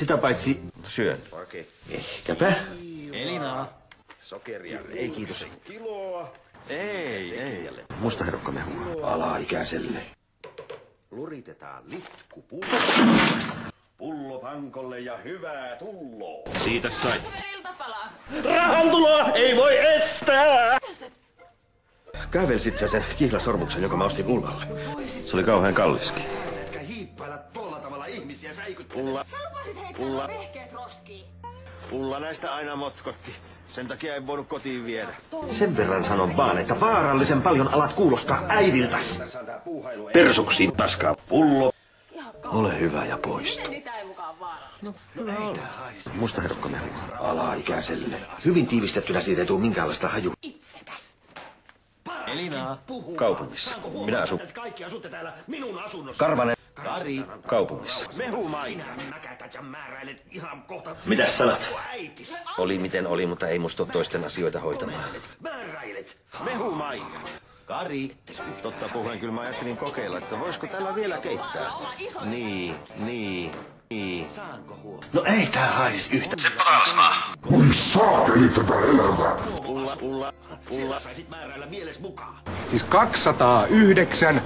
Sitä paitsi syön. Okei. Ehkäpä. Elina. Sokeria. Ei kiitos. Kiloa. Ei. Mustaherukkamehua. Alaikäiselle. Luritetaan litkupullo. Pullo pankolle ja hyvää tulloa. Siitä sait. Rahantuloa ei voi estää! Kävelsit sä sen kihlasormuksen, joka mä ostin Ullalle? Se oli kauhean kalliskin. Etkä hiippailla tuolla tavalla ihmisiä säikyttämään. Ulla näistä aina motkotti. Sen takia ei voinut kotiin viedä. Sen verran sanon vaan, että vaarallisen paljon alat kuulostaa äidiltäs. Persuksiin paskaa. Pullo. Ole hyvä ja poistu. No ei tää haise. Mustaherukkamehua. Alaikäiselle. Hyvin tiivistettynä siitä ei tule minkäänlaista haju. Itsekäs. Elina. Kaupungissa. Minä asun. Kaikki asutte täällä minun asunnossa. Karvanen. Kari. Kaupungissa. Mehumai. Sinä mäkätät ja määräilet ihan kohta. Mitäs sanot? Äitis. Oli miten oli, mutta ei musta ole toisten asioita hoitamaan. Määräilet. Mehumai. Kari. Totta puheen kyllä mä ajattelin kokeilla, että voisiko täällä vielä keittää. Niin. Saanko huomioon? No ei tää haisis yhtä. Seppo Taalasmaa. Oi saakeli tätä elämää. Ulla. Saisit määräillä mieles mukaan. Siis 209.